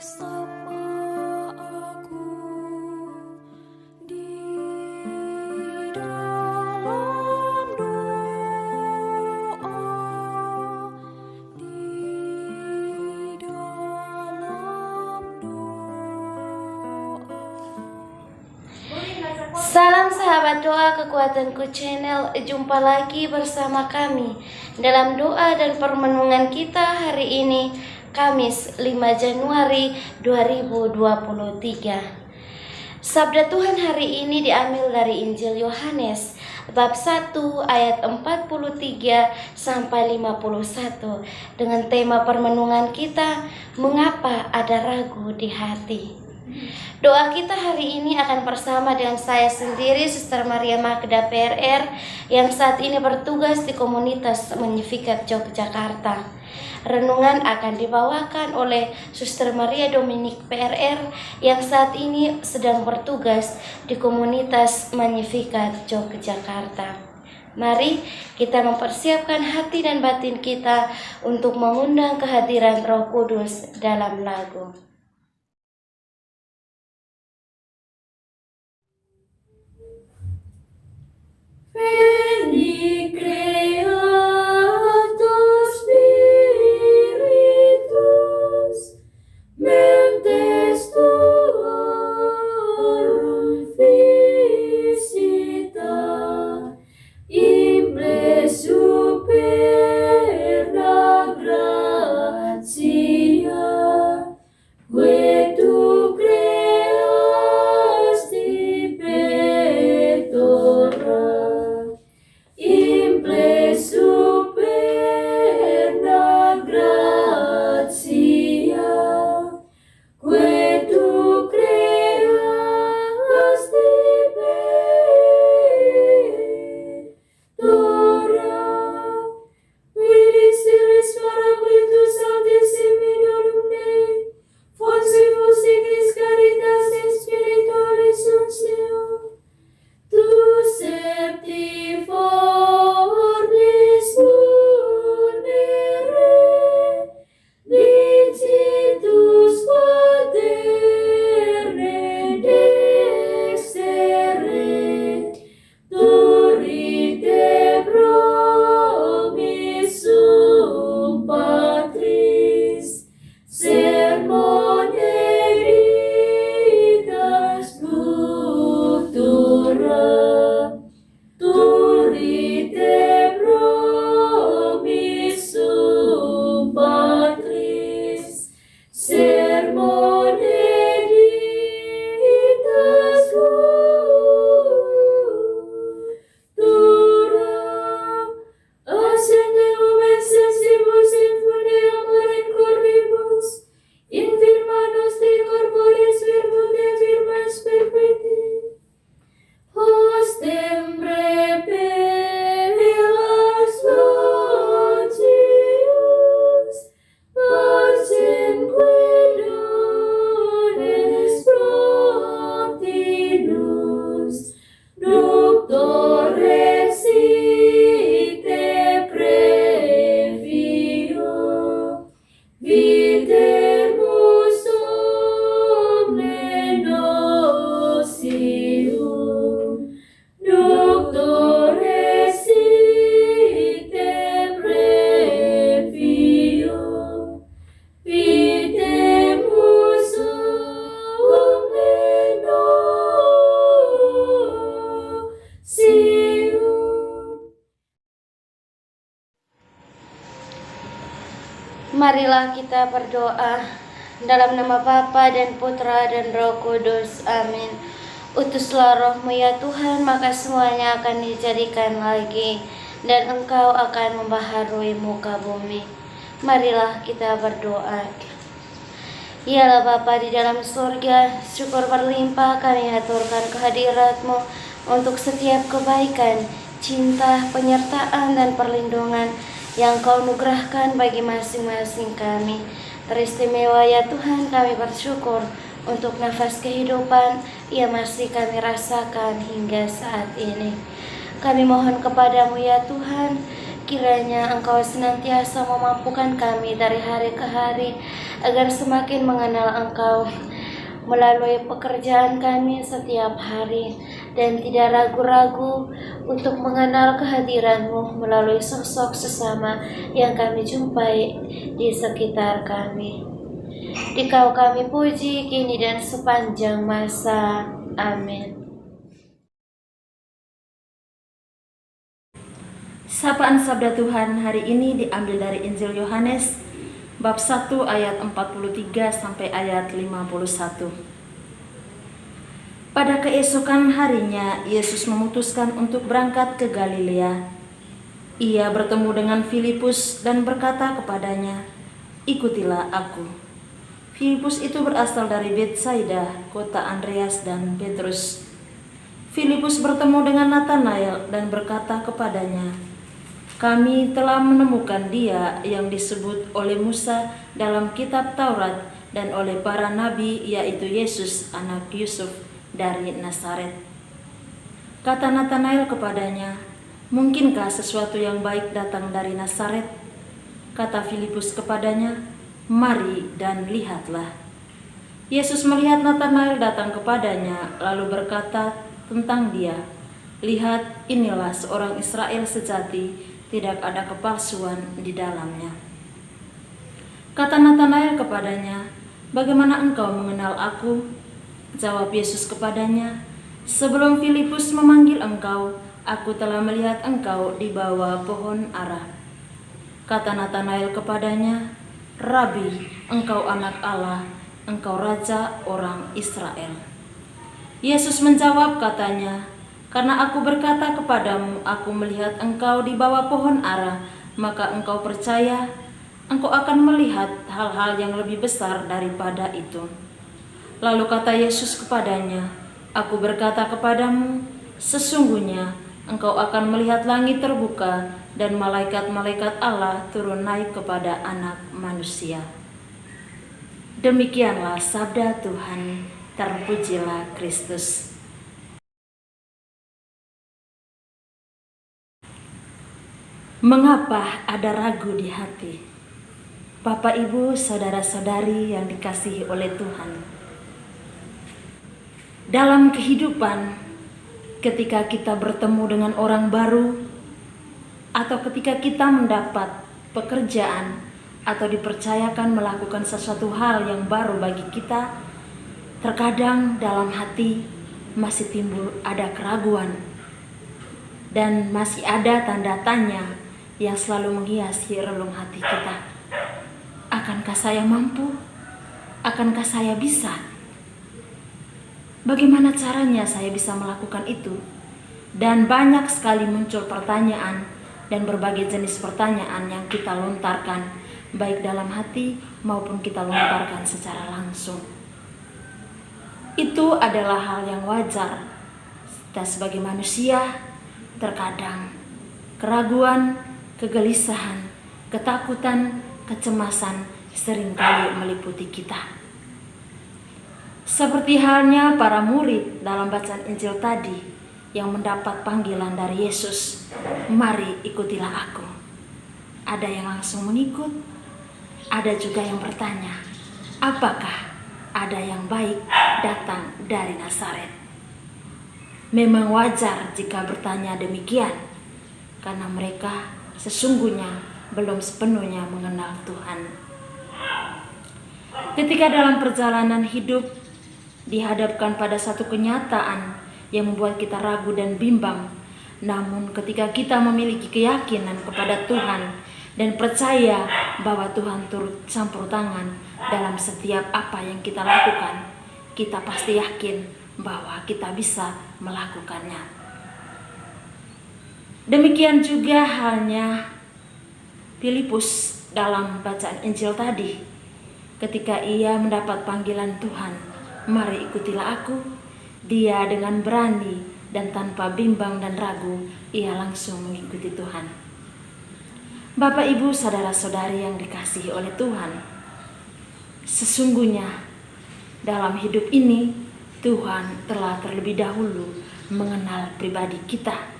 Bersama aku di dalam doa, di dalam doa. Salam sahabat doa kekuatanku channel, jumpa lagi bersama kami dalam doa dan permenungan kita hari ini, Kamis 5 Januari 2023. Sabda Tuhan hari ini diambil dari Injil Yohanes bab 1 ayat 43 sampai 51 dengan tema permenungan kita, mengapa ada ragu di hati. Doa kita hari ini akan bersama dengan saya sendiri, Suster Maria Magda PRR, yang saat ini bertugas di komunitas Magnificat Yogyakarta. Renungan akan dibawakan oleh Suster Maria Dominik PRR yang saat ini sedang bertugas di komunitas Magnificat Yogyakarta. Mari kita mempersiapkan hati dan batin kita untuk mengundang kehadiran Roh Kudus dalam lagu. Veni Creator Spiritus, mentes tuorum visita, imble superna gratia, que tu creasti pectora. Imple superna gratia, que tu creasti pectora. Vidi stilis paraclitus sanctissimi Deum Dei, fonsibus signis caritas et spiritualis unctio. Tu septi forbis munere, dicitus paterne dextere, turite promissum Patris, sermone ditas scriptura. Turite promissum Patris, sermone ditas scriptura. Ascendevum et sensibus in funde amore in corribus, in firma nostri corporis verbum de firmas perpeti. Hostem repelas longius, pacem quedones protinus, Doctor exite previo, videmus omne nocium. Doctor exite previo, videmus omne nocium. Marilah kita berdoa dalam nama Bapa dan Putra dan Roh Kudus. Amin. Utuslah rohmu ya Tuhan, maka semuanya akan dijadikan lagi, dan Engkau akan membaharui muka bumi. Marilah kita berdoa. Yalah Bapa di dalam surga, syukur berlimpah kami haturkan kehadirat-Mu untuk setiap kebaikan, cinta, penyertaan, dan perlindungan yang Kau nugerahkan bagi masing-masing kami. Teristimewa ya Tuhan, kami bersyukur untuk nafas kehidupan yang masih kami rasakan hingga saat ini. Kami mohon kepadamu ya Tuhan, Kiranya Engkau senantiasa memampukan kami dari hari ke hari agar semakin mengenal Engkau melalui pekerjaan kami setiap hari, dan tidak ragu-ragu untuk mengenal kehadiran-Mu melalui sosok sesama yang kami jumpai di sekitar kami. Dikau kami puji kini dan sepanjang masa. Amin. Sapaan Sabda Tuhan hari ini diambil dari Injil Yohanes bab 1 ayat 43 sampai ayat 51. Pada keesokan harinya Yesus memutuskan untuk berangkat ke Galilea. Ia bertemu dengan Filipus dan berkata kepadanya, "Ikutilah aku." Filipus itu berasal dari Betsaida, kota Andreas dan Petrus. Filipus bertemu dengan Natanael dan berkata kepadanya, "Kami telah menemukan Dia yang disebut oleh Musa dalam kitab Taurat dan oleh para nabi, yaitu Yesus anak Yusuf dari Nazaret." Kata Natanael kepadanya, "Mungkinkah sesuatu yang baik datang dari Nazaret?" Kata Filipus kepadanya, "Mari dan lihatlah." Yesus melihat Natanael datang kepadanya, lalu berkata tentang dia, "Lihat, inilah seorang Israel sejati, tidak ada kepalsuan di dalamnya." Kata Natanael kepadanya, "Bagaimana engkau mengenal aku?" Jawab Yesus kepadanya, "Sebelum Filipus memanggil engkau, aku telah melihat engkau di bawah pohon ara." Kata Natanael kepadanya, "Rabi, engkau anak Allah, engkau raja orang Israel." Yesus menjawab katanya, "Karena aku berkata kepadamu, aku melihat engkau di bawah pohon ara, maka engkau percaya. Engkau akan melihat hal-hal yang lebih besar daripada itu." Lalu kata Yesus kepadanya, "Aku berkata kepadamu, sesungguhnya engkau akan melihat langit terbuka dan malaikat-malaikat Allah turun naik kepada Anak Manusia." Demikianlah sabda Tuhan. Terpujilah Kristus. Mengapa ada ragu di hati? Bapak, Ibu, saudara-saudari yang dikasihi oleh Tuhan. Dalam kehidupan, ketika kita bertemu dengan orang baru, atau ketika kita mendapat pekerjaan atau dipercayakan melakukan sesuatu hal yang baru bagi kita, terkadang dalam hati masih timbul ada keraguan dan masih ada tanda tanya yang selalu menghiasi relung hati kita. Akankah saya mampu? Akankah saya bisa? Bagaimana caranya saya bisa melakukan itu? Dan banyak sekali muncul pertanyaan dan berbagai jenis pertanyaan yang kita lontarkan, baik dalam hati maupun kita lontarkan secara langsung. Itu adalah hal yang wajar. Kita sebagai manusia, terkadang keraguan, kegelisahan, ketakutan, kecemasan seringkali meliputi kita. Seperti halnya para murid dalam bacaan Injil tadi yang mendapat panggilan dari Yesus, "Mari ikutilah aku." Ada yang langsung mengikut, ada juga yang bertanya, apakah ada yang baik datang dari Nazaret? Memang wajar jika bertanya demikian, karena mereka sesungguhnya belum sepenuhnya mengenal Tuhan. Ketika dalam perjalanan hidup dihadapkan pada satu kenyataan yang membuat kita ragu dan bimbang, namun ketika kita memiliki keyakinan kepada Tuhan dan percaya bahwa Tuhan turut campur tangan dalam setiap apa yang kita lakukan, kita pasti yakin bahwa kita bisa melakukannya. Demikian juga halnya Filipus dalam bacaan Injil tadi. Ketika ia mendapat panggilan Tuhan, "Mari ikutilah aku," dia dengan berani dan tanpa bimbang dan ragu, ia langsung mengikuti Tuhan. Bapak, Ibu, saudara-saudari yang dikasihi oleh Tuhan, sesungguhnya dalam hidup ini Tuhan telah terlebih dahulu mengenal pribadi kita.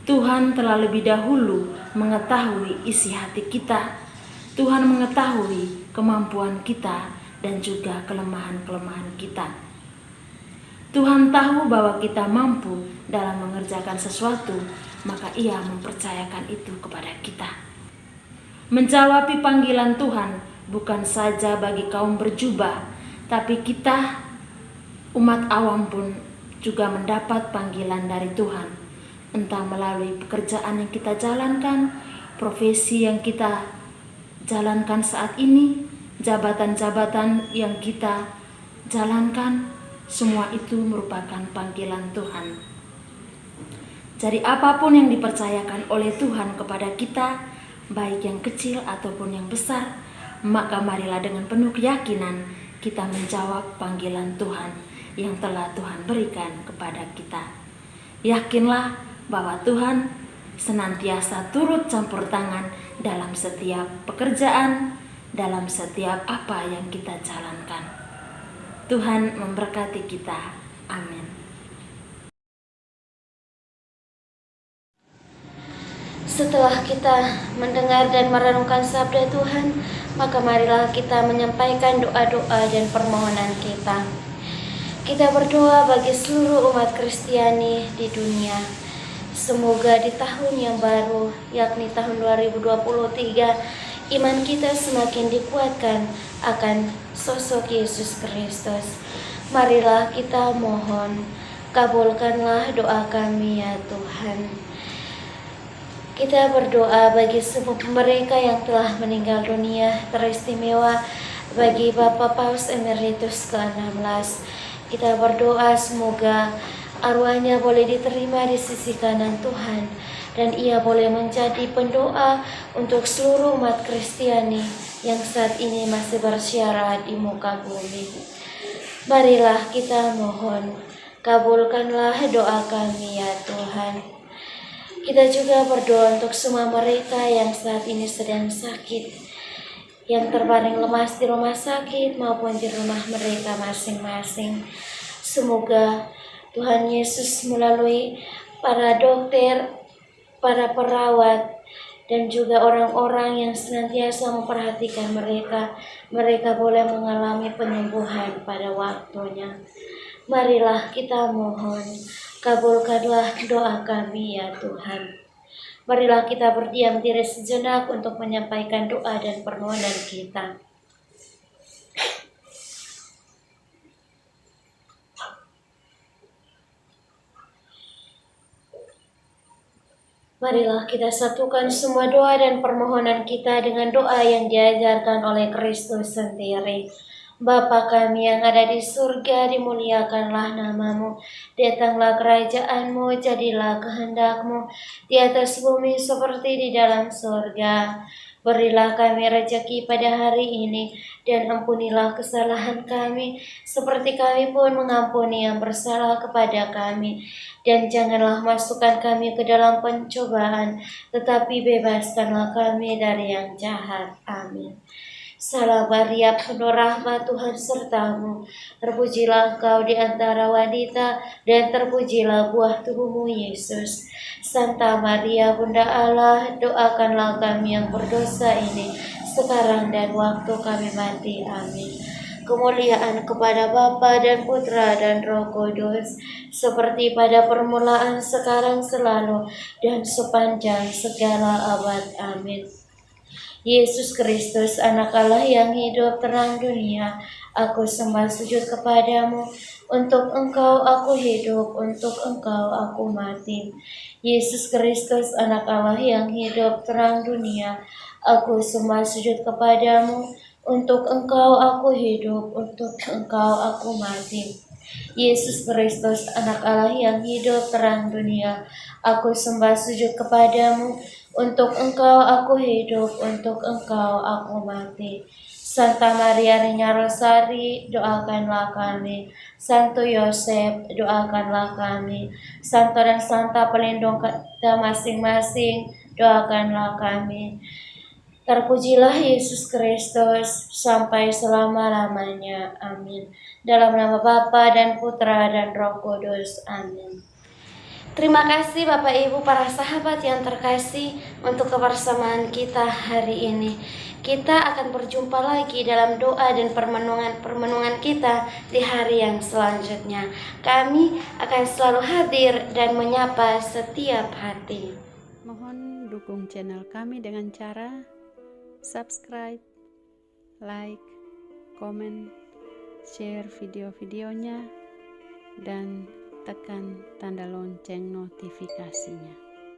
Tuhan telah lebih dahulu mengetahui isi hati kita. Tuhan mengetahui kemampuan kita dan juga kelemahan-kelemahan kita. Tuhan tahu bahwa kita mampu dalam mengerjakan sesuatu, maka Ia mempercayakan itu kepada kita. Menjawab panggilan Tuhan bukan saja bagi kaum berjubah, tapi kita umat awam pun juga mendapat panggilan dari Tuhan, entah melalui pekerjaan yang kita jalankan, profesi yang kita jalankan saat ini, jabatan-jabatan yang kita jalankan, semua itu merupakan panggilan Tuhan. Jadi apapun yang dipercayakan oleh Tuhan kepada kita, baik yang kecil ataupun yang besar, maka marilah dengan penuh keyakinan kita menjawab panggilan Tuhan yang telah Tuhan berikan kepada kita. Yakinlah bahwa Tuhan senantiasa turut campur tangan dalam setiap pekerjaan, dalam setiap apa yang kita jalankan. Tuhan memberkati kita. Amin. Setelah kita mendengar dan merenungkan sabda Tuhan, maka marilah kita menyampaikan doa-doa dan permohonan kita. Kita berdoa bagi seluruh umat Kristiani di dunia. Semoga di tahun yang baru, yakni tahun 2023, iman kita semakin dikuatkan akan sosok Yesus Kristus. Marilah kita mohon, kabulkanlah doa kami ya Tuhan. Kita berdoa bagi semua mereka yang telah meninggal dunia, teristimewa bagi Bapak Paus Emeritus ke-16. Kita berdoa semoga arwahnya boleh diterima di sisi kanan Tuhan, dan ia boleh menjadi pendoa untuk seluruh umat Kristiani yang saat ini masih bersyarat di muka bumi. Marilah kita mohon, kabulkanlah doa kami ya Tuhan. Kita juga berdoa untuk semua mereka yang saat ini sedang sakit, yang terbaring lemas di rumah sakit maupun di rumah mereka masing-masing. Semoga Tuhan Yesus melalui para dokter, para perawat, dan juga orang-orang yang senantiasa memperhatikan mereka boleh mengalami penyembuhan pada waktunya. Marilah kita mohon, kabulkanlah doa kami ya Tuhan. Marilah kita berdiam diri sejenak untuk menyampaikan doa dan permohonan kita. Marilah kita satukan semua doa dan permohonan kita dengan doa yang diajarkan oleh Kristus sendiri. Bapa kami yang ada di surga, dimuliakanlah namamu. Datanglah kerajaanmu, jadilah kehendakmu di atas bumi seperti di dalam surga. Berilah kami rezeki pada hari ini, dan ampunilah kesalahan kami, seperti kami pun mengampuni yang bersalah kepada kami. Dan janganlah masukkan kami ke dalam pencobaan, tetapi bebaskanlah kami dari yang jahat. Amin. Salam Maria, penuh rahmat, Tuhan sertamu. Terpujilah engkau di antara wanita, dan terpujilah buah tubuhmu Yesus. Santa Maria, Bunda Allah, doakanlah kami yang berdosa ini, sekarang dan waktu kami mati. Amin. Kemuliaan kepada Bapa dan Putra dan Roh Kudus, seperti pada permulaan, sekarang, selalu, dan sepanjang segala abad. Amin. Yesus Kristus, Anak Allah yang hidup terang dunia, aku sembah sujud kepadamu. Untuk Engkau aku hidup, untuk Engkau aku mati. Yesus Kristus, Anak Allah yang hidup terang dunia, aku sembah sujud kepadamu. Untuk Engkau aku hidup, untuk Engkau aku mati. Yesus Kristus, Anak Allah yang hidup terang dunia, aku sembah sujud kepadamu. Untuk Engkau aku hidup, untuk Engkau aku mati. Santa Maria Reina Rosari, doakanlah kami. Santo Yosef, doakanlah kami. Santo dan Santa pelindung kita masing-masing, doakanlah kami. Terpujilah Yesus Kristus sampai selama-lamanya. Amin. Dalam nama Bapa dan Putra dan Roh Kudus. Amin. Terima kasih Bapak Ibu para sahabat yang terkasih untuk kebersamaan kita hari ini. Kita akan berjumpa lagi dalam doa dan permenungan kita di hari yang selanjutnya. Kami akan selalu hadir dan menyapa setiap hati. Mohon dukung channel kami dengan cara subscribe, like, komen, share video-videonya, dan tekan tanda lonceng notifikasinya.